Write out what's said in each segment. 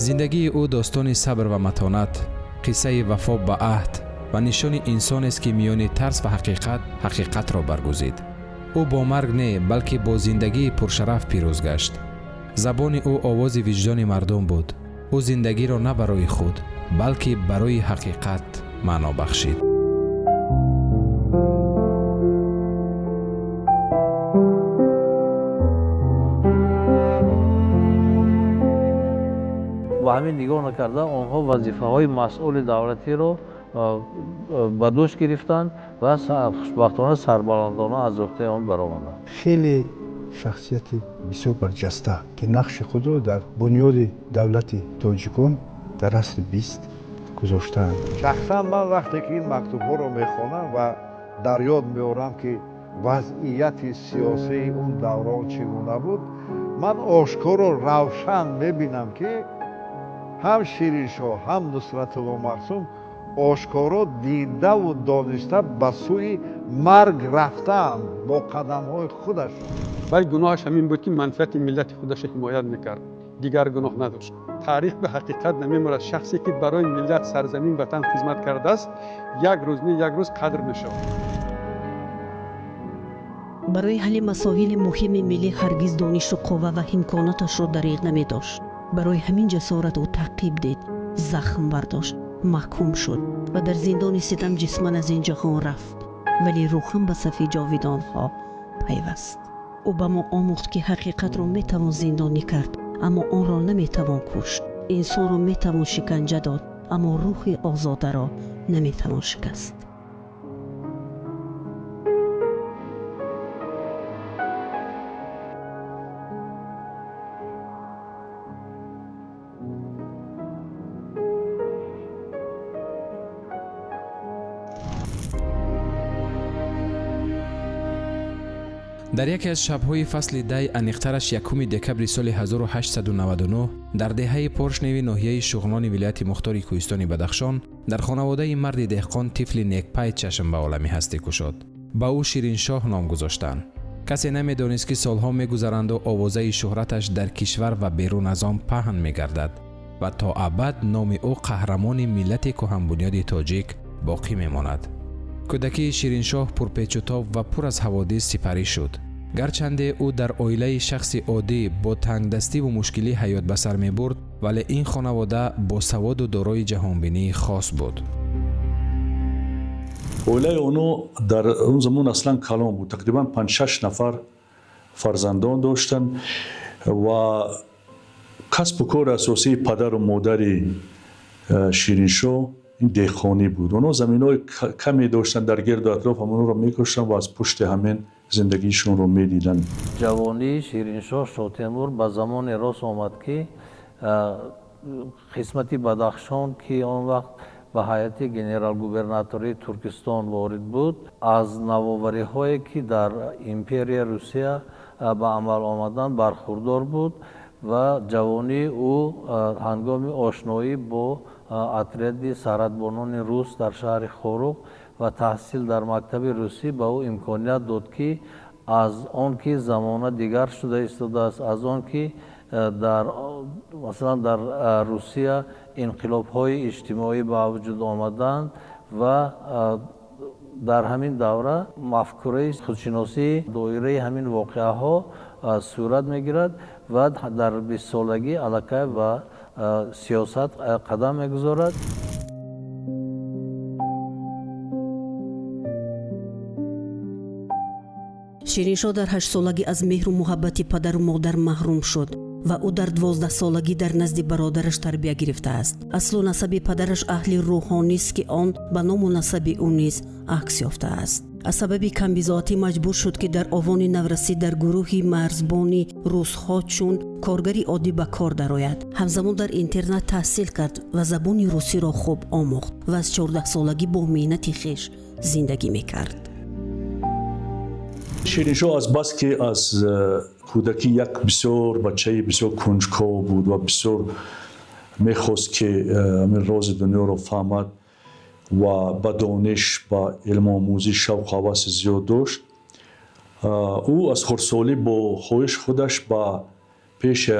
زندگی او داستان صبر و متانت، قصه وفا به عهد و نشان انسان است که میان ترس و حقیقت را برگزید. او با مرگ نه بلکه با زندگی پرشرف پیروز گشت. زبان او آواز وجدان مردم بود. او زندگی را نه برای خود بلکه برای حقیقت معنا بخشید. و همین نگاه نکرده آنها وظیفه‌های مسئول دولتی رو به دوش گرفتند و خوشبختانه سربلندانه از عهده آن برآمدند. خیلی شخصیت بسیار برجسته که نقش خود را در بنیاد دولت تاجیکان در عصر 20 گذاشتند. شخصا من وقتی که این مکتوب‌ها رو میخوانم و در یاد میارم که وضعیت سیاسی اون دوران چگونه بود، من آشکار و روشن میبینم که هم شیرین شاه هم نصرت الله معصوم آشکارا دیده و دانسته به سوی مرگ رفتند با قدم‌های خودش. ولی گناهش همین بود که منفعت ملت خودش حمایت میکرد، دیگر گناه نداشت. تاریخ به حقیقت نمیمورد. شخصی که برای ملت سرزمین وطن خدمت کرده است یک روز نه یک روز قدر میشود. برای حل مسائل مهم ملی هرگز دانش و قوه و امکاناتش را دریغ نمی داشت. برای همین جسارت او تعقیب دید، زخم برداشت، محکوم شد و در زندان ستم جسماً از این جهان رفت، ولی روحاً به صف جاویدان ها پیوست. او به ما آموخت که حقیقت را می توان زندانی کرد اما آن را نمی توان کشت. انسان را می توان شکنجه داد اما روح آزاده را نمی توان شکست. در یکی از شب‌های فصل دی انیقترش 1 دکبر سال 1899 در دهه پرشنوی ناحیه شغنان ولایت مختار کوهستان بدخشان در خانواده مرد دهقان طفل نیکپای چشم به عالمی هستی گشاد. با او شیرین شاه نام گذاشتند. کسی نمی‌دانست که سالها می‌گذرند و آوازه شهرتش در کشور و بیرون از آن پهن می‌گردد و تا ابد نام او قهرمان ملت کهن بنیاد تاجیک باقی می‌ماند. کودکی شیرین شاه پرپیچ و تاب و پر از حوادث سپری شد. گرچند او در عائله شخص عادی با تنگدستی و مشکلی حیات به سر می برد، ولی این خانواده با سواد و دارای جهانبینی خاص بود. عائله اونو در اون زمان اصلا کلان بود. تقریبا 5-6 نفر فرزندان داشتن و کسب و کار اساسی پدر و مادر شیرین شاه این دهقانی بود. اونا زمینای کمی داشتن در گرد و اطراف همون رو میکشتن و از پشت همین زندگیشون رو میدیدن. جوانی شیرین شاه شاه تیمور به زمان راست آمد که قسمتی بدخشان که آن وقت به حیات گنرال گوبرناتوری ترکستان وارد بود، از نوآوری هایی که در امپریا روسیه به عمل آمدن برخوردار بود و جوانی او هنگام آشنایی با اتریاد سرهدبانان روس در شهر خوروق و تحصیل در مکتب روسی به او امکانیت داد که از آن که زمانه دیگر شده ایستاده است، از آن که در مثلا در روسیه انقلاب های اجتماعی به وجود آمدند و در همین دوره مفکوره خودشناسی دایره همین واقعه ها صورت میگیرد و در 20 سالگی علاقه و سیاست قدم میگذارد. شیرین شاه در 8 سالگی از مهر و محبت پدر و مادر محروم شد و او در 12 سالگی در نزد برادرش تربیت گرفته است. اصل و نسب پدرش اهل روحانی است که آن به نام و نسب او نیز عکس یافته است. از سبب کمبیزاتی مجبور شد که در آوان نورسی در گروهی مرزبانی روس‌ها چون کارگری عادی به کار درآید. همزمان در اینترنت تحصیل کرد و زبان روسی را خوب آموخت و از 14 سالگی با مهنت خویش زندگی میکرد. شیرین شاه از بس که از کودکی یک بسیار بچه بسیار کنجکاو بود و بسیار میخواست که همین راز دنیا رو فهمد و با دانش با علم آموزی شوق و هوس زیاد داشت. او از خردسالی با خواهش خودش با پیش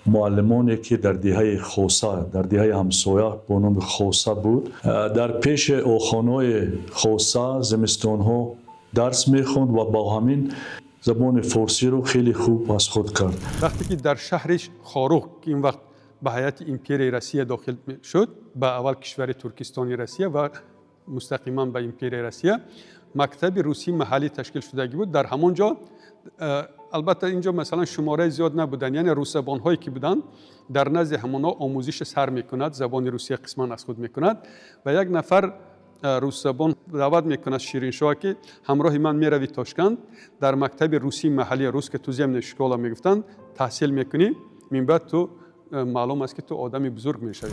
معلمانی که در دهه خوسا در دهه همسایه با نام خوسا بود در پیش اوخانای خوسا زمستانها درس میخوند و با همین زبان فارسی رو خیلی خوب از خود کرد. وقتی که در شهرش خاروخ که این وقت به هیئت امپیری روسیه داخل شد، به اول کشور ترکستانی روسیه و مستقیما به امپیری روسیه، مکتب روسی محلی تشکیل شدگی بود. در همونجا البته اینجا مثلا شماره زیاد نبودن، یعنی روسبان هایی که بودن در نزد همونا آموزش سر میکند، زبان روسیه قسما از خود میکند و یک نفر روسبان دعوت میکند شیرینشاه که همراه من میروی تاشکند، در مکتب روسی محلی روس که تو ضمن شکولا میگفتن تحصیل میکنی، من بعد تو معلوم است که تو آدمی بزرگ میشوی.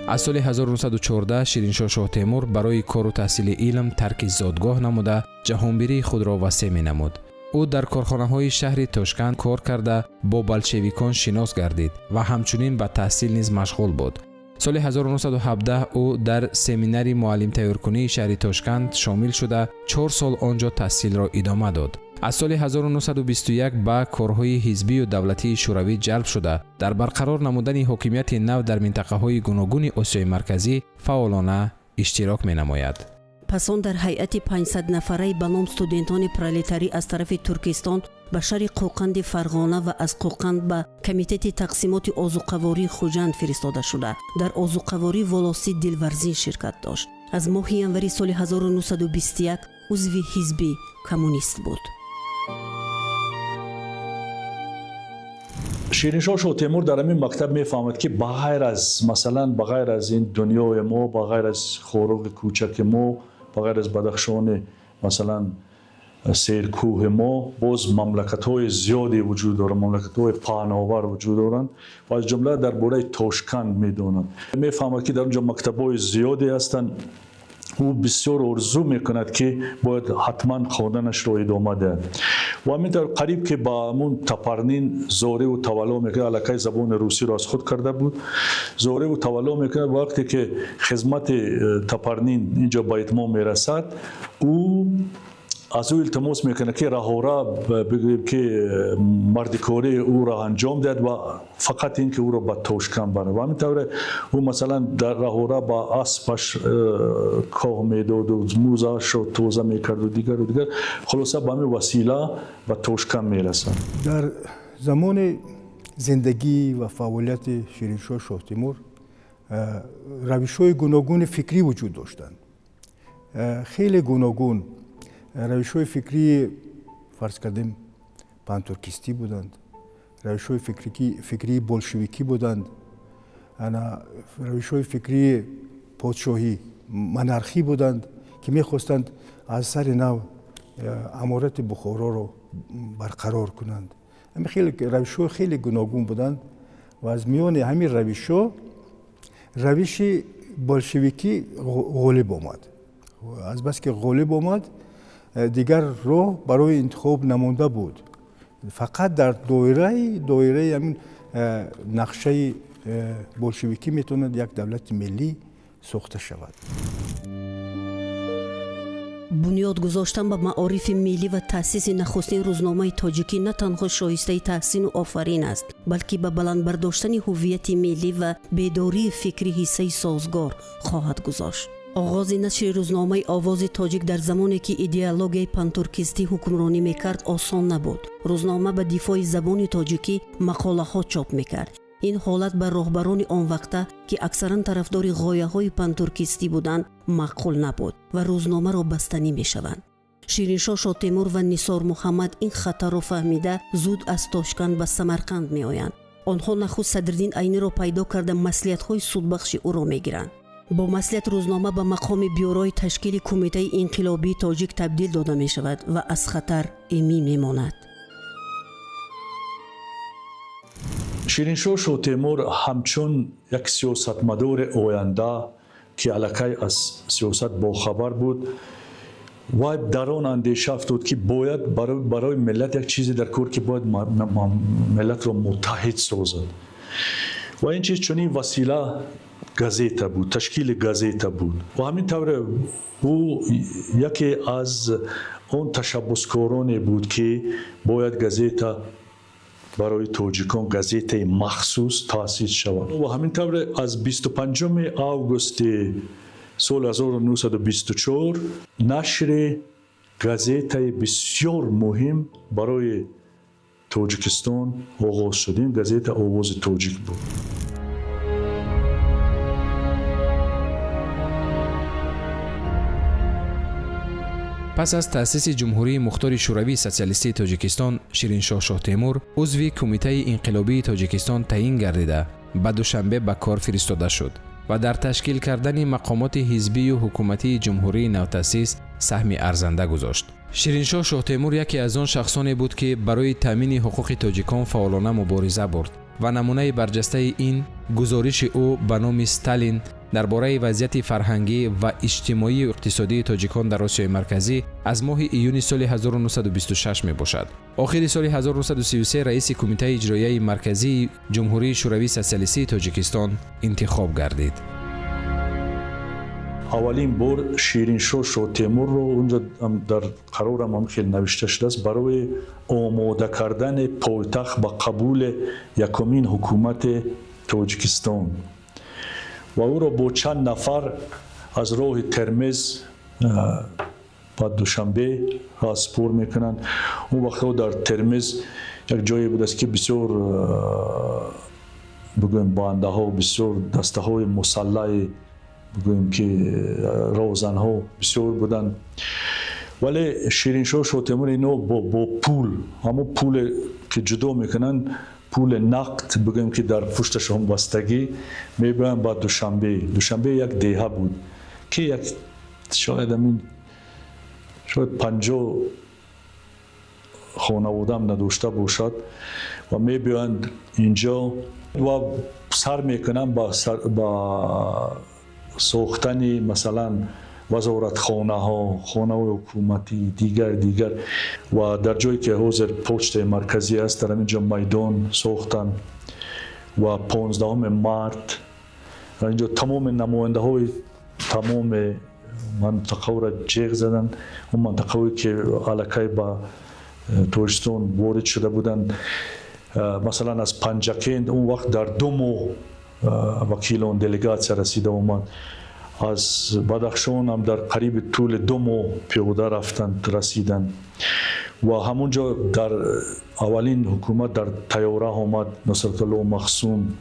از سال 1914 شیرینشاه شاه تیمور برای کار و تحصیل علم ترک زادگاه نموده جهانبینی خود را وسیع می نمود. او در کارخانه‌های شهر تاشکند کار کرده با بلشویکان شناس گردید و همچنین به تحصیل نیز مشغول بود. سال 1917 او در سمیناری معلم تیارکنی شهر تاشکند شامل شده 4 سال آنجا تحصیل را ادامه داد. از سال 1921 به کارهای حزبی و دولتی شوروی جلب شده در برقرار نمودن حاکمیت نو در منطقه‌های گوناگون آسیای مرکزی فعالانه اشتراک می‌نماید. پس آن در هیئت 500 نفره به نام استودنتان پرولتاری از طرف ترکستان به شهر قوقند فرغانه و از قوقند به کمیته تقسیمات آذوقه‌واری خوجند فرستاده شده. در آذوقه‌واری ولاسی دلورزین شرکت داشت. از ماه ینوری سال 1921 عضو حزب کمونیست بود. شیرینشاه شاه تیمور در همین مکتب میفهمد که بغیر از این دنیای ما، بغیر از خوراک کوچک ما، بغیر از بدخشان مثلا سیرکوه ما، باز مملکت‌های زیادی وجود دارند، مملکت‌های پهناور وجود دارند و از جمله درباره تاشکند میدونند. میفهمد که در اونجا مکتب‌های زیادی هستند. او بسیار آرزو میکند که باید حتما خواندنش را ادامه دهد و همینطور قریب که با همون تپرنین زوره و تولا میکنه، علاقه زبان روسی را از خود کرده بود، زوره و تولا میکنه. وقتی که خدمت تپرنین اینجا به اتمام میرسد، او از او التماس میکنه که رهورا بگویم که مردکاری او را انجام دهد و فقط این که او را به تاشکند بره و همینطور او مثلا در رهورا با اسبش کاه میداد و موزش را توزه میکرد و دیگر خلاصه به همین وسیله به تاشکند میرسد. در زمان زندگی و فعالیت شیرینشاه شاه تیمور روش‌های گوناگون فکری وجود داشتند، خیلی گوناگون. روش‌های فکری فرض کردیم پانتورکیستی بودند، روش‌های فکری بولشویکی بودند، روش‌های فکری پادشاهی منارخی بودند که می‌خواستند از سر نو امارت بخارا رو برقرار کنند. خیلی روش‌های خیلی گوناگون بودند و از میان همین روش‌ها روش بولشویکی غالب آمد. از بس که غالب آمد دیگر راه برای انتخاب نمانده بود. فقط در دایره همین نقشه بولشویکی میتوند یک دولت ملی ساخته شود. بنیاد گذاشتن به معارف ملی و تأسیس نخستین روزنامه تاجیکی نه تنها شایسته تحسین و آفرین است، بلکه به بلند برداشتن هویت ملی و بیداری فکری حصه سازگار خواهد گذاشت. آغاز نشر روزنامه آواز تاجیک در زمانی که ایدئولوژی پانتورکیستی حکمرانی میکرد آسان نبود. روزنامه به دفاع زبان تاجیکی مقاله ها چاپ میکرد. این حالت بر راهبران آن وقته که اکثرا طرفدار غایه های پانتورکیستی بودند معقول نبود و روزنامه را بستنی میشوند. شیرینشاه شاه تیمور و نثار محمد این خطر را فهمیده زود از تاشکند به سمرقند می آیند. آنها نخست صدرالدین عینی را پیدا کرده مصلحت های سودبخش او را میگیرند. با مصلحت روزنامه به مقام بیورای تشکیل کمیته انقلابی تاجیک تبدیل داده می شود و از خطر ایمن می ماند. شیرینشاه شاه تیمور همچون یک سیاستمدار آینده که علاقه از سیاست باخبر بود و در آن اندیشه افتاد که باید برای ملت یک چیزی در کار که باید ملت را متحد سازد و این چیز چنین وسیله گازیتا بود، تشکیل گازیتا بود و همینطور او یکی از اون تشبسکارانی بود که باید گازیتا برای توجیکان گازیته مخصوص تأسیس شود و همین طور از 25 آگوست سال 1924 نشر گازیته بسیار مهم برای توجیکستان آغاز شد. این گازیته آواز توجیک بود. پس از تأسیس جمهوری مختار شوروی سوسیالیستی تاجیکستان، شیرینشاه شاه تیمور عضو کمیته انقلابی تاجیکستان تعیین گردیده به دوشنبه به کار فرستاده شد و در تشکیل کردن مقامات حزبی و حکومتی جمهوری نوتأسیس سهم ارزنده گذاشت. شیرینشاه شاه تیمور یکی از آن شخصانی بود که برای تامین حقوق تاجیکان فعالانه مبارزه برد و نمونه برجسته این گزارش او به نام استالین درباره وضعیت فرهنگی و اجتماعی و اقتصادی تاجیکان در آسیای مرکزی از ماه ایون سال 1926 می باشد. آخر سال 1933 رئیس کمیته اجرایی مرکزی جمهوری شوروی سوسیالیستی تاجیکستان انتخاب گردید. اولین بار شیرینشاه شاه تیمور رو اونجا در قرارم هم خیلی نوشته شده است برای آماده کردن پایتخت به قبول یکمین حکومت تاجیکستان و او را با چند نفر از راه ترمز با دوشنبه راسپور میکنند. اون وقت در ترمز یک جایی بود است که بسیار بگویم بانده ها بسیار دسته های مسلح بگویم که روزن ها بسیار بودن، ولی شیرینشاه شاه تیمور اینو با پول، همون پول که جدا میکنن پول نقد بگویم که در پشتشون بستگی میبرن با دوشنبه یک دهه بود که یک شاید 50 خانواده هم نداشته باشد و میبرند اینجا و سر میکنن با ساختن مثلا وزارت خانه ها، خانه حکومتی دیگر و در جایی که حاضر پشت مرکزی است در اینجا میدان ساختن و 15 مارت اینجا تمام نماینده های تمام منطقه را جیغ زدن. اون منطقه که علاقه با تاجیکستان وارد شده بودند، مثلا از پنجکند اون وقت در 2 ماه وکیلان دلیگاسیا رسیده اومد، از بدخشان هم در قریب طول 2 ماه پیاده رفتند رسیدن و همونجا در اولین حکومت در تیاره آمد نصرت الله مخزوم،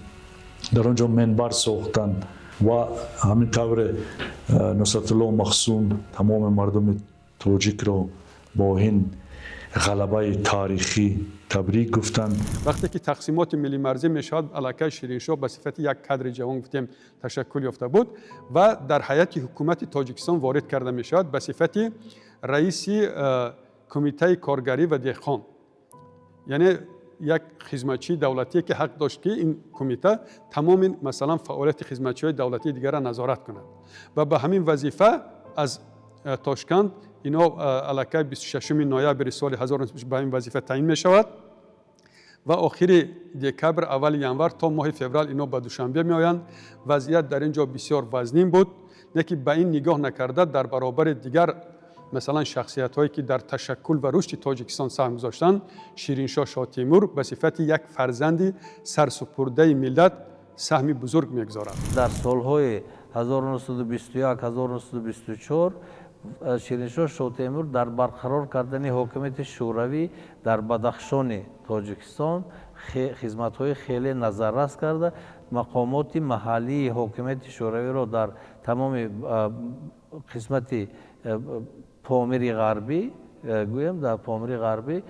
در اونجا منبر ساختن و همین طور نصرت الله مخزوم تمام مردم تاجیک را با این غلبه تاریخی تبریک گفتند. وقتی که تقسیمات ملی مرزی میشد علاقه شیرینشاه به صفت یک کادر جوان گفتیم تشکل یافته بود و در هیئت حکومت تاجیکستان وارد کرده میشد به صفت رئیس کمیته کارگری و دهقان، یعنی یک خدمتچی دولتی که حق داشت که این کمیته تمام مثلا فعالیت خدمتچی‌های دولتی دیگر را نظارت کند و به همین وظیفه از تاشکند اینا علاقه 26 نوامبر سال 1900 به این وظیفه تعیین می شود و آخر دکبر اول ینور تا ماه فوریه اینا به دوشنبه می آیند. وضعیت در اینجا بسیار وزنین بود، نه که به این نگاه نکرده در برابر دیگر مثلا شخصیت هایی که در تشکل و رشد تاجیکستان سهم گذاشتند، شیرینشاه شاه تیمور به صفت یک فرزند سرسپرده ملت سهمی بزرگ میگذارد. در سالهای 1921-1924 شیرینشاه شاه تیمور در برقرار کردن حکومت شوروی در بدخشان تاجیکستان خدمت‌های خیلی نظررس کرده. مقامات محلی حکومت شوروی را در تمام قسمت پامیر غربی گویم در پامیر غربی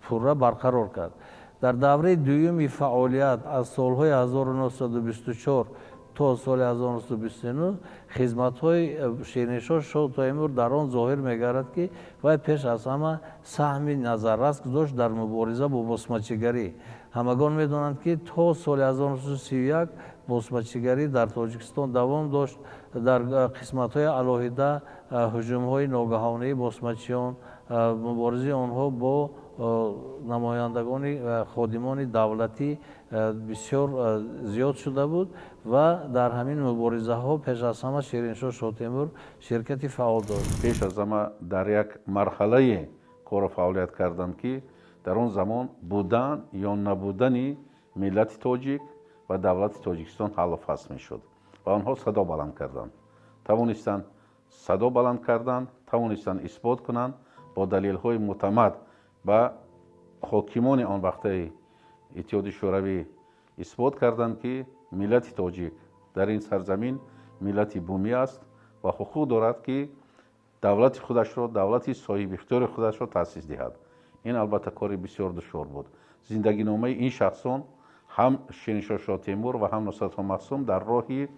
پورا برقرار کرد. در دوره دوم فعالیت از سالهای 1924 تا سال 1929 خدمت‌های شیرینشاه شاه تیمور در آن ظاهر می‌گردد که وی پیش از همه سهمی نظررس گذاشت در مبارزه با بسمجیگری. همگان می‌دانند که تا سال 1931 بسمجیگری در تاجیکستان دوام داشت. در قسمت‌های علاهیده هجوم‌های ناگهانی بسمجیان، مبارزه آنها با نمایندگان و خادمان دولتی بسیار زیاد شده بود و در همین مبارزه ها پیش از همه شیرینشاه شاه تیمور شرکتی فعال داشت. پیش از همه در یک مرحله کار فعالیت کردند که در اون زمان بودن یا نبودن ملت تاجیک و دولت تاجیکستان حل و فصل میشد و آنها صدا بلند کردند، توانستند صدا بلند کردند، توانستند اثبات کنند با دلیل های معتمد و حاکمان آن وقته اتحاد شوروی اثبات کردند که ملت تاجیک در این سرزمین ملت بومی است و حقوق دارد که دولت خودش را، دولت صاحب اختیار خودش را تأسیس دهد. این البته کاری بسیار دشوار بود. زندگی نامه این شخصان هم شیرینشاه شاه تیمور و هم نصرت الله مقسوم در راهی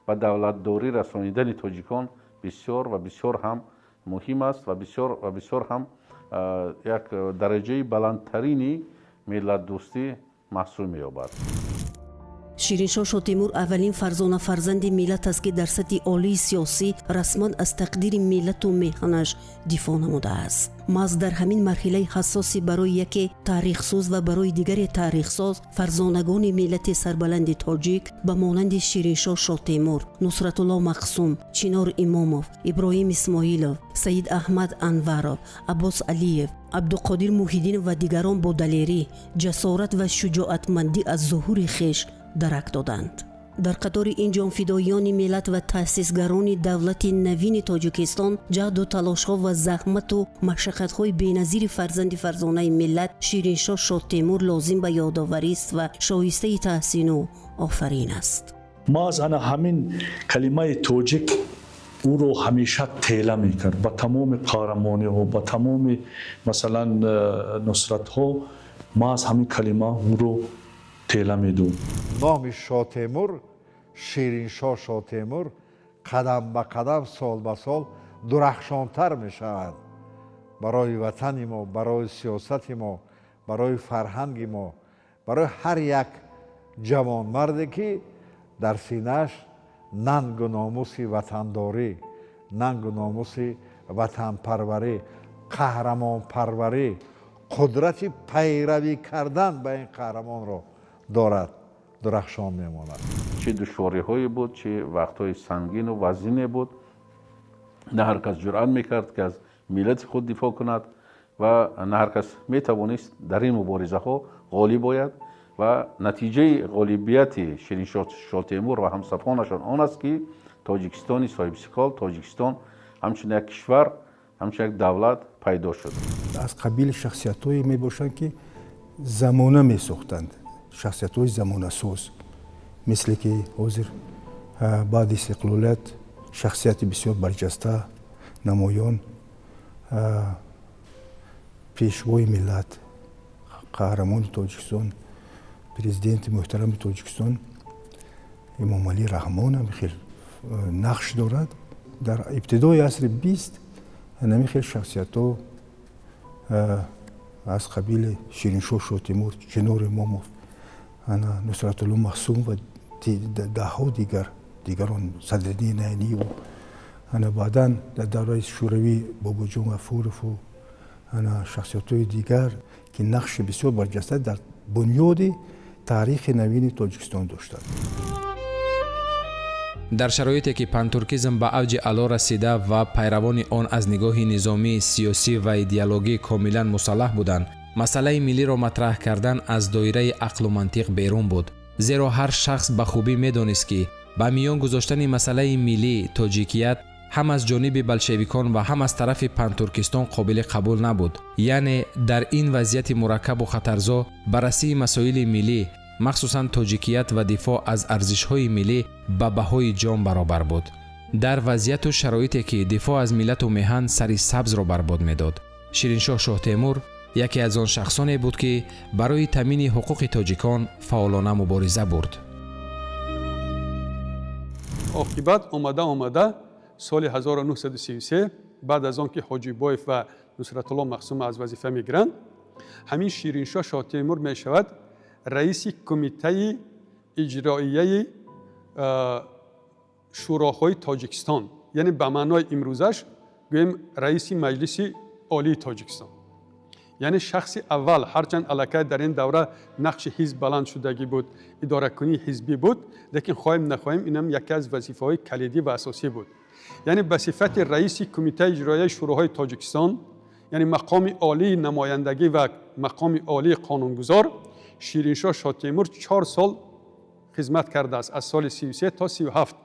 به دولت داری رسانیدن تاجیکان بسیار و بسیار هم مهم است و بسیار هم یک درجه بلندترین ملت دوستی محسوب می‌یابد. шириншоҳ шотимур аввалин фарзона фарзанди миллат аст ки дар сатҳи олии сиёсӣ расман аз тақдири миллату меҳнаш дифоъ намудааст. маҳз дар ҳамин марҳилаи ҳассосӣ барои яке таърихсӯз ва барои дигаре таърихсоз фарзонагони миллати сарбаланди тоҷик ба монанди шириншоҳ шотимур, нусратулло мақсум, чинор имомов, иброҳим исмоилов, саид аҳмад анваров, аббос алиев, абдуқодир муҳиддинов ва дигарон бо далерӣ, ҷасорат ва шуҷоатмандӣ аз зуҳури хеш дарак доданд. дар қатори ин ҷонфидоёни миллат ва таъсисгарони давлати навини тоҷикистон ҷаҳду талошҳо ва заҳмату машаққатҳои беназири фарзанди фарзонаи миллат шириншоҳ шотимур лозим ба ёдоварист ва шоистаи таҳсину офарин аст. ма аз ана ҳамин калимаи тоҷик ӯро ҳамеша тела мекард ба тамоми қаҳрамониҳо, ба тамоми масалан нусратҳо. ма аз ҳамин калима ӯро тела медӯм. номи шоҳ темур, шириншоҳ шоҳ темур қадам ба қадам, сол ба сол дурахшонтар мешавад барои ватани мо, барои сиёсати мо, барои фарҳанги мо, барои ҳар як ҷавонмарде ки дар синааш нангу номуси ватандорӣ, нангу номуси ватанпарварӣ, қаҳрамонпарварӣ, қудрати пайравӣ кардан ба ин қаҳрамонро дорад, дурахшон мемонад. چه دشواری هایی بود، چه وقتهای سنگین و وزینی بود. نه هر کس جرأت میکرد که از ملت خود دفاع کند و نه هر کس میتوانست در این مبارزه ها غالب باید و نتیجه غالبیت شیرینشاه شاه تیمور و همصفانشان آن است که تاجیکستانی صاحب استقلال، تاجیکستان همچنین یک کشور، همچنین یک دولت پیدا شد. از قبیل شخصیت‌هایی میباشند که زمانه میساختند، شخصیت‌های زمانه ساز، مثل که حاضر بعد استقلالت شخصیت بسیار برجسته، نمایان، پیشوای ملت، قهرمان تاجیکستان، پرزیدنت محترم تاجیکستان امام علی رحمان هم خیلی نقش دارد. در ابتدای عصر 20 همین خیلی شخصیت‌ها از قبیل شیرینشاه شاه تیمور، کنار امامov، نصرت الله مقسوم و ده‌ها دیگران، صدرالدین عینی و بعداً در دوره شوروی بابا جان غفورov و شخصیت‌های دیگر که نقش بسیار برجسته در بنیاد تاریخ نوین تاجیکستان داشتند. در شرایطی که پانتورکیسم به اوج علا رسیده و پیروان آن از نگاه نظامی، سیاسی و ایدئولوژی کاملا مسلح بودند، مسئله ملی را مطرح کردن از دایره عقل و منطق بیرون بود، زیرا هر شخص به خوبی می‌دانست که با میان گذاشتن مسئله ملی تاجیکیت هم از جانب بلشویکان و هم از طرف پانتورکستان قابل قبول نبود. یعنی در این وضعیت مرکب و خطرزا بررسی مسائل ملی، مخصوصاً تاجیکیت و دفاع از ارزش‌های ملی به بهای جان برابر بود. در وضعیت و شرایطی که دفاع از ملت و میهن سری سبز را برباد می‌داد، شیرینشاه شاه تیمور یکی از آن شخصانی بود که برای تامین حقوق تاجیکان فعالانه مبارزه برد. عاقبت آمده سال 1933 بعد از آنکه حاجی بایف و نصرت الله مقسوم از وظیفه میگیرند، همین شیرینشاه شاه تیمور می شود رئیس کمیته اجراییه شوراهای تاجیکستان، یعنی به معنای امروزش گویم رئیس مجلس عالی تاجیکستان. یعنی شخص اول، هرچند الکی در این دوره نقش حزب بلند شدگی بود، اداره کنی حزبی بود، لیکن خواهیم نخواهیم اینم یکی از وظیفه‌های کلیدی و اساسی بود. یعنی به صفت رئیس کمیته اجرایی شوراهای تاجیکستان یعنی مقام عالی نمایندگی و مقام عالی قانونگذار شیرینشاه شاه تیمور 4 سال خدمت کرده است. از سال 33 تا 37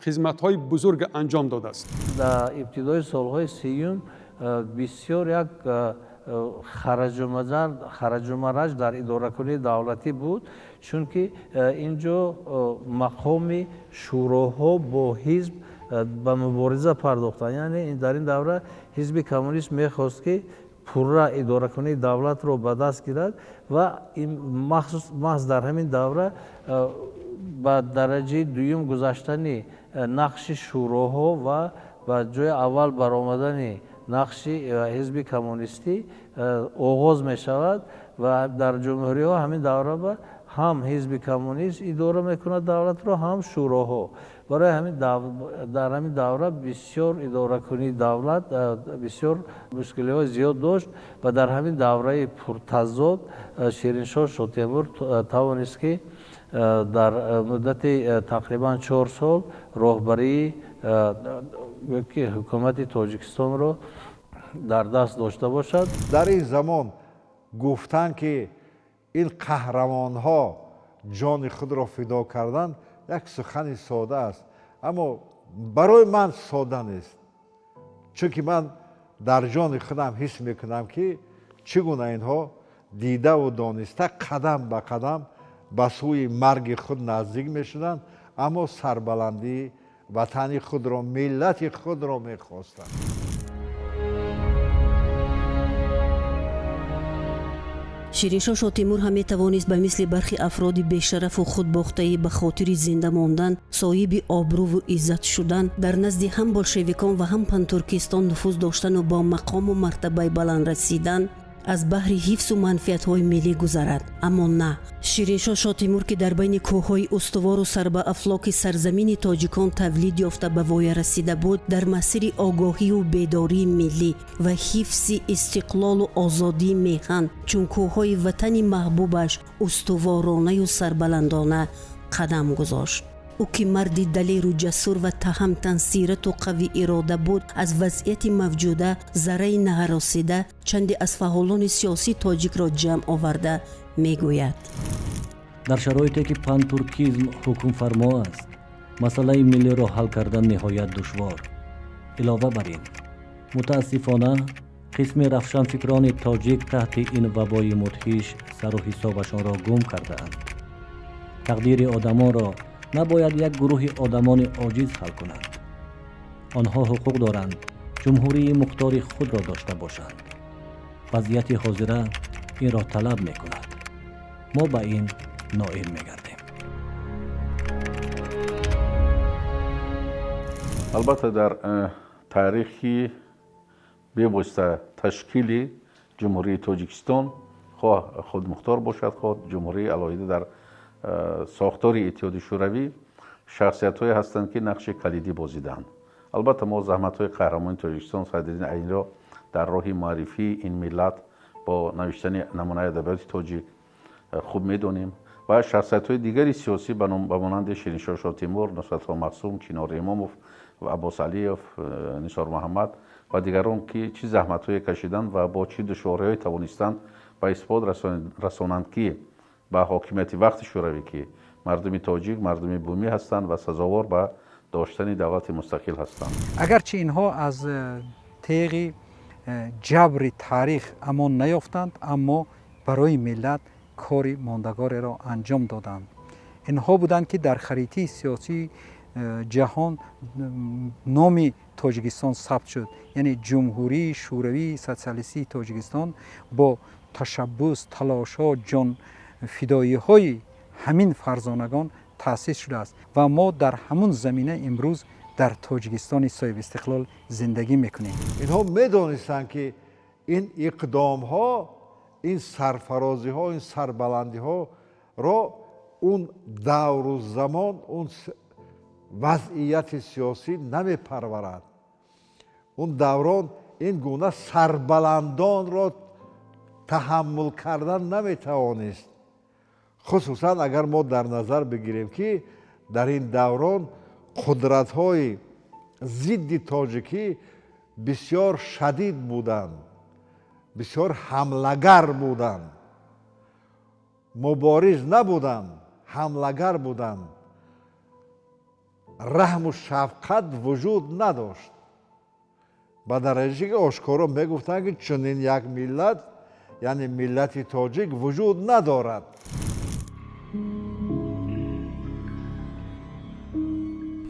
خدمت‌های بزرگ انجام داده است. در ابتدای سالهای 30 بسیار یک خرج و مرج در اداره‌کنی دولتی بود، چون که اینجا مقام شوراها با حزب به مبارزه پرداختند. یعنی در این دوره حزب کمونیست میخواست که پورا اداره‌کنی دولت رو به دست گیرد و این محض در همین دوره به درجه دوم گذاشتن نقش شوراها و به جای اول برآمدن نقش حزب کمونیستی آغاز می شود و در جمهوری ها همین دوره به هم حزب کمونیست اداره میکند دولت رو، هم شوراها. برای همین در همین دوره بسیار اداره کنی دولت بسیار مشکلی های زیاد داشت و در همین دوره پرتضاد شیرینشاه شاه تیمور توانست که در مدت تقریبا 4 سال راهبری حکومت تاجیکستان رو در دست داشته باشد. در این زمان گفتن که این قهرمان ها جان خود را فدا کردند یک سخن ساده است، اما برای من ساده نیست، چون که من در جان خودم حس میکنم که چگونه اینها دیده و دانسته قدم به قدم به سوی مرگ خود نزدیک میشدند، اما سربلندی وطن خود را، ملت خود را میخواستند. شیرینشاه شاه تیمور هم میتوانست به مثل برخی افراد بیشرف و خودباخته‌ای به خاطر زنده ماندن، صاحب آبرو و عزت شدن در نزد هم بلشویکان و هم پنترکستان نفوذ داشتن و با مقام و مرتبه بلند رسیدن از بحر حفظ و منفعت‌های ملی گذرد. اما نه، شیرینشاه شاه تیمور که در بین کوههای استوار و سر به افلاک سرزمین تاجیکان تولید یافته به وای رسیده بود، در مسیر آگاهی و بیداری ملی و حفظ استقلال و آزادی میهن چون کوههای وطن محبوبش استوارانه و سربلندانه قدم گذاشت. او که مردی دلیر و جسور و تهمتن سیرت و قوی اراده بود، از وضعیت موجوده ذره نهراسیده چندی از فعالان سیاسی تاجیک را جمع آورده میگوید: در شرایطی که پنترکیزم حکم فرما است، مسئله ملی را حل کردن نهایت دشوار. علاوه بر این، متاسفانه قسم رفشن فکران تاجیک تحت این وبای مدهش سر و حسابشان را گم کرده اند. تقدیر آدمان را نباید یک گروه آدمان عاجز حل کنند. آنها حقوق دارند جمهوری مختار خود را داشته باشند. وضعیت حاضره این را طلب می کند. ما به این نائل می گردیم. البته در تاریخی بواسطه تشکیل جمهوری تاجیکستان، خواه خود مختار باشد خواه جمهوری علایده، در ساختار اتحاد شوروی شخصیت‌هایی هستند که نقش کلیدی بازیدند. البته ما زحمت‌های قهرمان تاجیکستان صدرالدین عینی را در راه معرفی این ملت با نوشتن نمونه ادبیات تاجیک خوب می‌دانیم و شخصیت‌های دیگری سیاسی به مانند شیرینشاه شاه تیمور، نصرت‌الله مقسوم، چینار اماموف و عباس علیوف، نثار محمد و دیگران که چه زحمت‌های کشیدند و با چه دشواری‌های توانستند به اثبات رسانند که با حاکمیت وقت شوروی که مردم تاجیک مردم بومی هستند و سزاوار به داشتن دولت مستقل هستند. اگرچه اینها از طریق جبر تاریخ امان نیافتند، اما برای ملت کار ماندگار را انجام دادند. اینها بودند که در خریطه سیاسی جهان نام تاجیکستان ثبت شد، یعنی جمهوری شوروی سوسیالیستی تاجیکستان با تشبث، تلاش‌ها، جان فدایی های همین فرزانگان تأسیس شده است و ما در همون زمینه امروز در تاجیکستان صاحب استقلال زندگی میکنیم. اینها میدانستند که این اقدام ها، این سرفرازی ها، این سربلندی ها را اون دور و زمان، اون وضعیت سیاسی نمیپرورد. اون دوران این گونه سربلندان را تحمل کردن نمیتوانست. خصوصا اگر ما در نظر بگیریم که در این دوران قدرت‌های ضد تاجیکی بسیار شدید بودند. بسیار حملگر بودند، مبارز نبودند، حملگر بودند. رحم و شفقت وجود نداشت. به درجه که آشکارا میگفتند که چنین یک ملت، یعنی ملت تاجیک، وجود ندارد.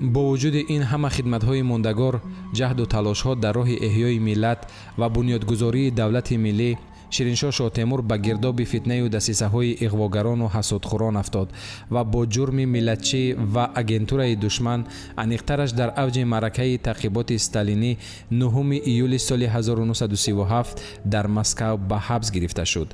با وجود این همه خدمت‌های ماندگار، جهد و تلاش‌ها در راه احیای ملت و بنیادگذاری دولت ملی، شیرینشاه شاه تیمور به گرداب فتنه و دسیسه‌های اغواگران و حسودخوران افتاد و با جرم ملتچی و اگنتورای دشمن انیقترش در اوج معرکه تعقیبات استالینی 9 ایول سال 1937 در مسکو به حبس گرفته شد.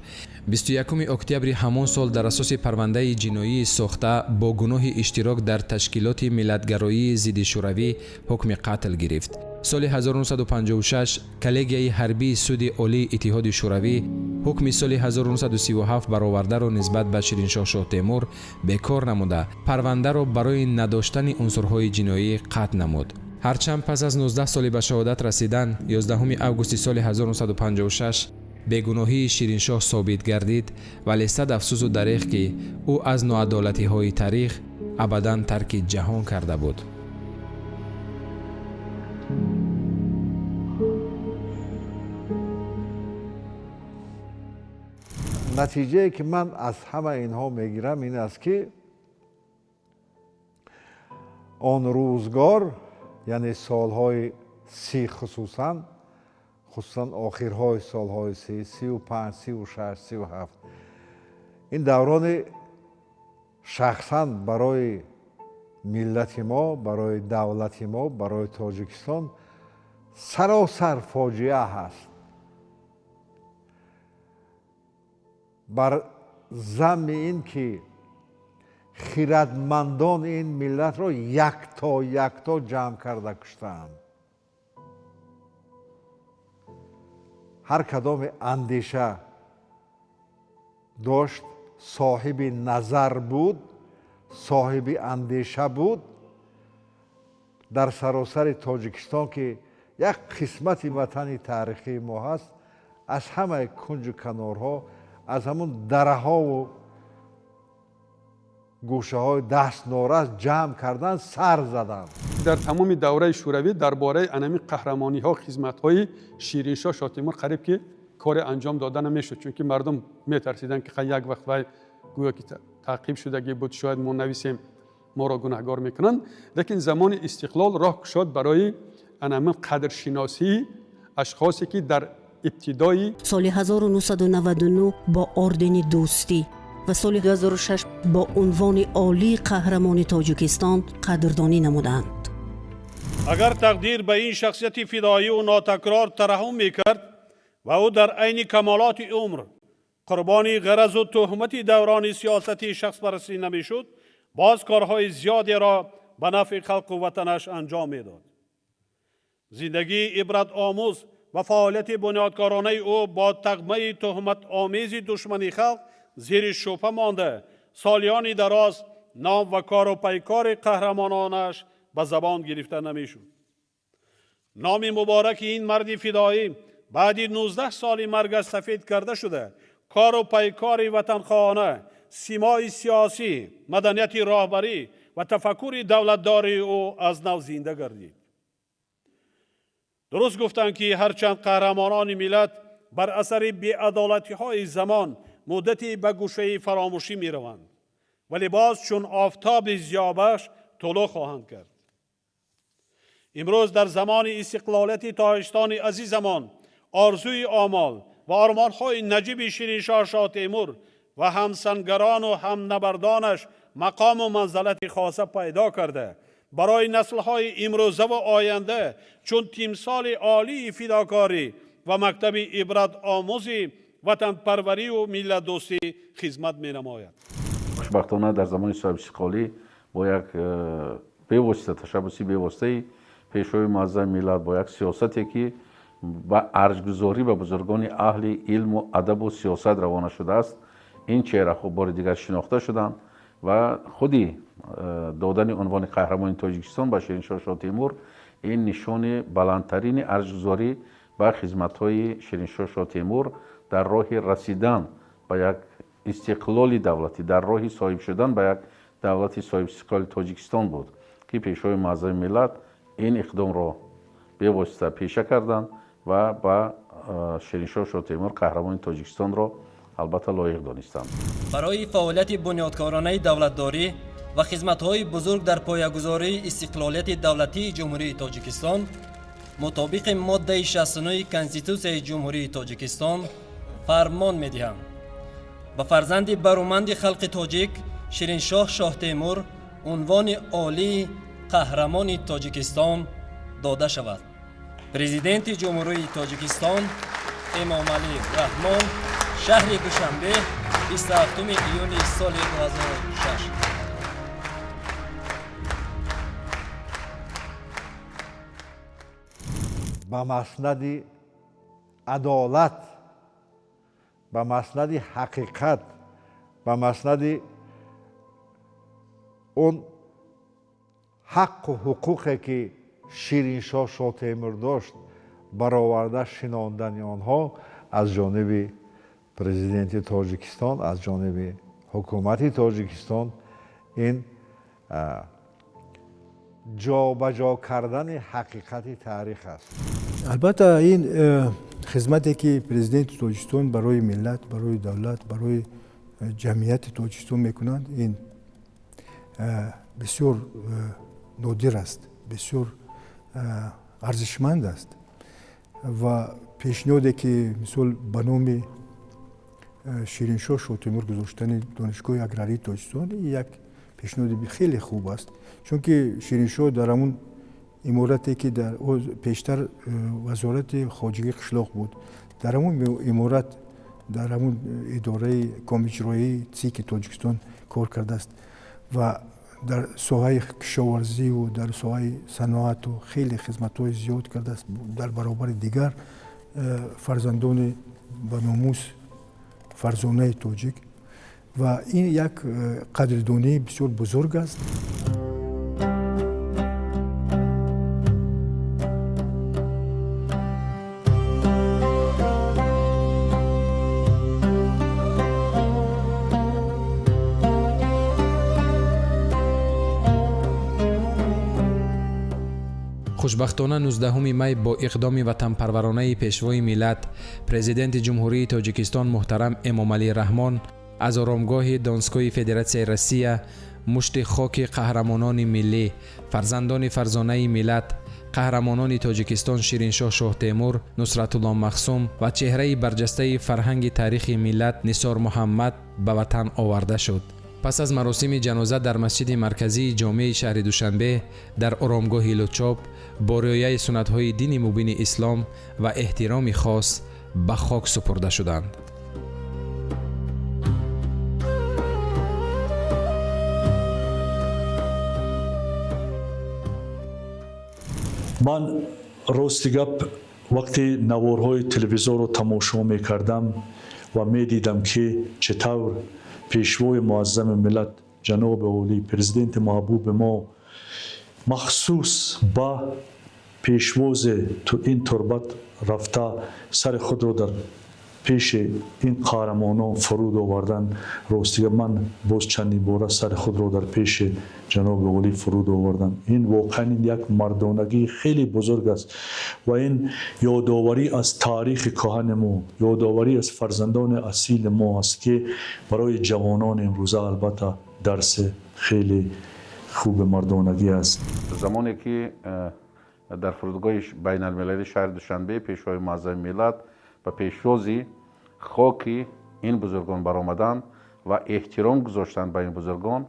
21 اکتبر همان سال در اساس پرونده جنایی ساخته با گناه اشتراک در تشکیلات ملتگرایی ضد شوروی حکم قتل گرفت. سال 1956 کلگیای حربی سود عالی اتحاد شوروی حکم سال 1937 برآورده را نسبت به شیرینشاه شاه تیمور بیکار نموده، پرونده را برای نداشتن عنصرهای جنایی قطع نمود. هرچند پس از 19 سال به شهادت رسیدن 11 اوگوست سال 1956 بیگناهی شیرینشاه ثابت گردید، ولی صد افسوس و دریغ که او از ناعدالتی های تاریخ ابدا ترک جهان کرده بود. نتیجه که من از همه اینها میگیرم این است که آن روزگار، یعنی سالهای 30 خصوصا آخرهای سالهای 30، 35، 36، 37، این دوران شخصا برای ملت ما، برای دولت ما، برای تاجیکستان سراسر فاجعه هست. بر ضمن این که خردمندان این ملت را یک تا جمع کرده کشتند. هر کدام اندیشه داشت، صاحب نظر بود، صاحب اندیشه بود. در سراسر تاجیکستان که یک قسمت وطن تاریخی ما هست، از همه کنج و کنارها، از همون دره ها و گوشه های دست نارس جمع کردن، سر زدن. در تمام دوره شوروی درباره انمی قهرمانی ها، خدمت های شیرینشاه شاه تیمور قریب که کار انجام داده نمیشد، چون که مردم میترسیدن که یک وقت وای گویا که تعقیب شدگی بود، شاید ما نویسیم ما را گناهگار میکنن. لیکن زمان استقلال راه گشاد برای انمی قدرشناسی اشخاصی که در ابتدای سال 1999 با اردن دوستی و سال 2006 با عنوان عالی قهرمان تاجیکستان قدردانی نمودند. اگر تقدیر به این شخصیت فدایی و ناتکرار ترحم میکرد و او در عین کمالات عمر قربانی غرض و تهمت دوران سیاستی شخص پرستی نمیشد، باز کارهای زیادی را به نفع خلق و وطنش انجام میداد. زندگی عبرت آموز و فعالیت بنیادکارانه او با تغمه تهمت آمیز دشمنی خلق زیر شبهه مانده، سالیانی دراز نام و کار و پیکار قهرمانانش به زبان گرفته نمیشد. نام مبارک این مرد فدایی بعد 19 سال مرگ سفید کرده شده، کار و پیکار وطنخواهانه، سیمای سیاسی، مدنیت راهبری و تفکر دولتداری او از نو زنده گردید. درست گفتند که هرچند قهرمانان ملت بر اثر بی‌عدالتی‌های زمان مدتی به گوشه فراموشی می روند، ولی باز چون آفتاب ضیابش طلوع خواهند کرد. امروز در زمان استقلالیت تاجیکستان عزیزمان، آرزوی آمال و آرمان‌های نجیب شیرینشاه شاه تیمور و همسنگران و هم نبردانش مقام و منزلت خاصه پیدا کرده، برای نسل‌های امروزه و آینده چون تمثال عالی فداکاری و مکتب عبرت آموزی وطن پروری و ملت دوستی خدمت می نماید. خوشبختانه در زمان صاحب استقلالی با یک بی‌واسطه تشبثی بی‌واسطه پیشروی معظم ملت با یک سیاستی که با ارجگذاری به بزرگان اهل علم و ادب و سیاست روانه شده است، این چهره خود بار دیگر شناخته شدند و خودی دادن عنوان قهرمان تاجیکستان به شیرینشاه شاه تیمور این نشان بلندترین ارجگذاری ба хизматҳои шириншоҳ шоҳ темур дар роҳи расидан ба як истиқлоли давлатӣ, дар роҳи соҳиб шудан ба як давлати соҳибистиқлоли Тоҷикистон буд, ки пешвои муаззами миллат ин иқдомро бевосита пеша карданд ва ба шириншоҳ шоҳ темур қаҳрамони Тоҷикистонро албатта лоиқ донистанд. барои фаъолияти бунёдкоранаи давлатдорӣ ва хизматҳои бузург дар поягузории истиқлолияти давлатии ҷумҳурии Тоҷикистон мутобиқи моддаи 69 Конститутсияи ҷумҳурии Тоҷикистон фармон медиҳам ба фарзанди баруманди халқи тоҷик Шириншоҳ шоҳ Темур унвони олии қаҳрамони Тоҷикистон дода шавад. Президенти ҷумҳурии Тоҷикистон Эмомалӣ Раҳмон, шаҳри Душанбе, 27 июни соли 2006. ба маснади адолат, ба маснади ҳақиқат, ба маснади он ҳаққу ҳуқуқе ки Шириншоҳ шоҳ Темур дошт бароварда шинондани онҳо аз ҷониби президенти Тоҷикистон, аз ҷониби ҳукумати Тоҷикистон ин ҷобаҷо кардани ҳақиқати таърих аст. албатта ин хизмате ки президенти Тоҷикистон барои миллат, барои давлат, барои ҷамъияти Тоҷикистон мекунанд, ин бисёр нодир аст, бисёр арзишманд аст ва пешниҳоде ки мисол ба номи Шириншоҳ шоҳ Темур гузоштани донишгоҳи аграрии Тоҷикистон як пешниҳоди хеле хуб аст, чунки Шириншоҳ дар ҳамун иморате ки пештар вазорати хоҷигии қишлоқ буд, дар ҳамун иморат, дар ҳамун идораи комиҷроии ЦИКи Тоҷикистон кор кардааст ва дар соҳаи кишоварзиву дар соҳаи саноату хеле хизматҳои зиёд кардааст дар баробари дигар фарзандони ба номус фарзонаи тоҷик ва ин як қадридонии бисёр бузург аст. хушбахтона 19 май бо иқдоми ватанпарваронаи пешвои миллат президенти ҷумҳурии Тоҷикистон муҳтарам Эмомалӣ Раҳмон аз оромгоҳи Донскои Федератсияи Россия мушти хоки қаҳрамонони миллӣ, фарзандони фарзонаи миллат, қаҳрамонони Тоҷикистон Шириншоҳ шоҳ Темур, Нусратулло Махсум ва чеҳраи барҷастаи фарҳанги таърихи миллат Нисор Муҳаммад ба ватан оварда шуд. пас аз маросими ҷаноза дар масҷиди марказии ҷомеи шаҳри Душанбе дар оромгоҳи Лучоб бо риояи суннатҳои дини мубини ислом ва эҳтироми хос ба хок супурда шуданд. ман рости гап вақти наворҳои телевизорро тамошо мекардам ва медидам ки чӣ тавр пешвои муаззами миллат ҷаноби олӣ президенти маҳбуби мо махсус ба пешвозе ин турбат рафта сари худро дар пеши ин қаҳрамонон фуруд овардан. Ростига ман боз чандин бора сари худро дар пеши ҷаноби олӣ фуруд овардам. Ин воқеан як мардонагии хеле бузург аст ва ин ёдоварӣ аз таърихи коҳани мо, ёдоварӣ аз фарзандони асили мо аст ки барои ҷавонони имрӯза албатта дарси хеле хуби мардонагӣ аст. замоне ки дар фурудгоҳи байналмилалии шаҳри Душанбе пешвои муаззами миллат ба пешвози хоки ин бузургон баромаданд ва эҳтиром гузоштанд ба ин бузургон,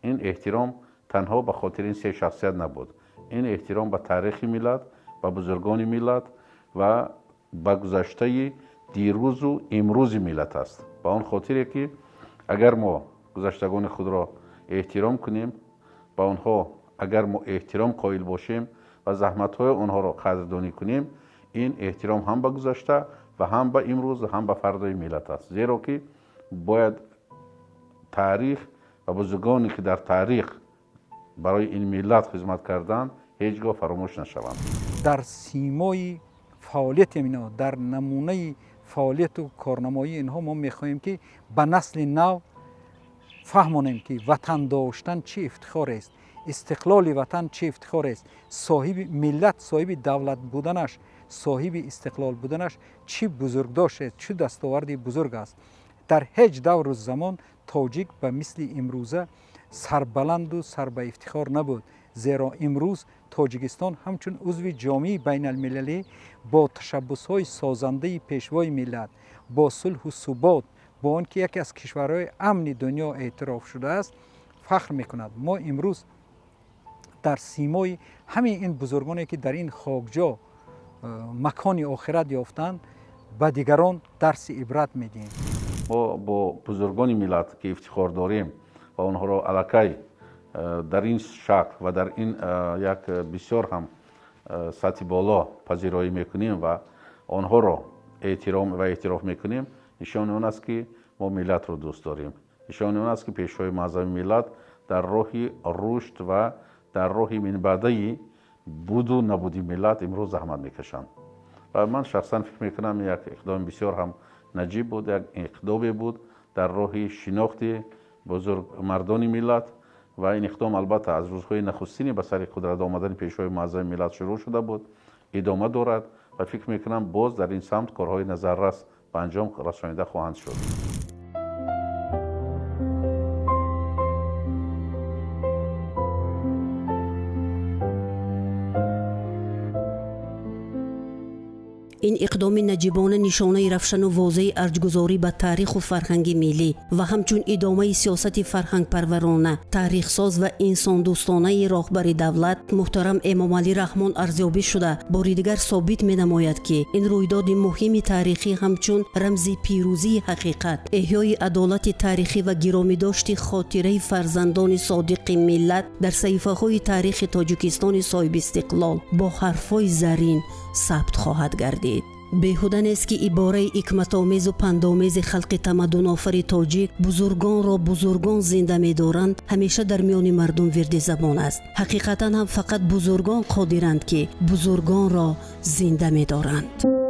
ин эҳтиром танҳо ба хотири ин се шахсият набуд. ин эҳтиром ба таърихи миллат, ба бузургони миллат ва ба гузаштаи дирӯзу имрӯзи миллат аст. ба он хотире ки агар мо гузаштагони худро эҳтиром кунем, ба онҳо агар мо эҳтиром қоил бошем ва заҳматҳои онҳоро қадрдонӣ кунем, ин эҳтиром ҳам ба гузашта ва ҳам ба имрӯз ва ҳам ба фардои миллат аст. зеро ки бояд таърих ва бузургоне ки дар таърих барои ин миллат хизмат карданд ҳеҷ гоҳ фаромӯш нашаванд. дар симои فعالیت اینا، در نمونه فعالیت و کارنمایی اینها ما میخواهیم که به نسل نو فهمانیم که وطن داشتن چه افتخار است، استقلال وطن چه افتخار است، صاحب ملت، صاحب دولت بودنش، صاحب استقلال بودنش چه بزرگ داشته، چه دستاوردی بزرگ است. در هیچ دور و زمان تاجیک به مثل امروزه سربلند و سر به افتخار نبود، زیرا امروز تاجیکستان همچون عضو جامعه بین المللی با تشبس‌های سازنده پیشوای ملت، با صلح و ثبات، با آنکه یکی از کشورهای امن دنیا اعتراف شده است فخر میکند. ما امروز در سیمای همین این بزرگانی که در این خاکجا مکان آخرت یافتند به دیگران درس عبرت میدیم. ما با بزرگان ملت که افتخار داریم و آنها را علاقه در این شکل و در این یک بسیار هم سطح بالا پذیرایی میکنیم و آنها را احترام و اعتراف میکنیم، نشان آن است که ما ملت را دوست داریم، نشان آن است که پیشوای معظم ملت در راه رشد و در راه من بعده بود و نبودی ملت امروز زحمت میکشند. و من شخصا فکر میکنم یک اقدام بسیار هم نجیب بود، یک اقدامی بود در راه شناخت بزرگ مردان ملت و این اقدام البته از روزهای نخستین به سر قدرت آمدن پیشوای معظم ملت شروع شده بود، ادامه دارد و فکر میکنم باز در این سمت کارهای نظررس به انجام رسانیده خواهند شد. این اقدام نجیبانه نشانه رفشن و واضح ارجگذاری به تاریخ و فرهنگ ملی و همچون ادامه سیاست فرهنگ پرورانه، تاریخ ساز و انسان دوستانه راهبر دولت محترم امام علی رحمان ارزیابی شده، بار دیگر ثابت می نماید که این رویداد مهم تاریخی همچون رمز پیروزی حقیقت، احیای عدالت تاریخی و گرامی داشت خاطره فرزندان صادق ملت در صحیفه های تاریخ تاجیکستان صاحب استقلال با حرفای زرین ثبت خواهد گردید. بیهوده نیست که عباره حکمت‌آمیز و پندآمیز خلق تمدن آفر تاجیک بزرگان را بزرگان زنده می‌دارند همیشه در میان مردم ورد زبان است. حقیقتاً هم فقط بزرگان قادرند که بزرگان را زنده می‌دارند.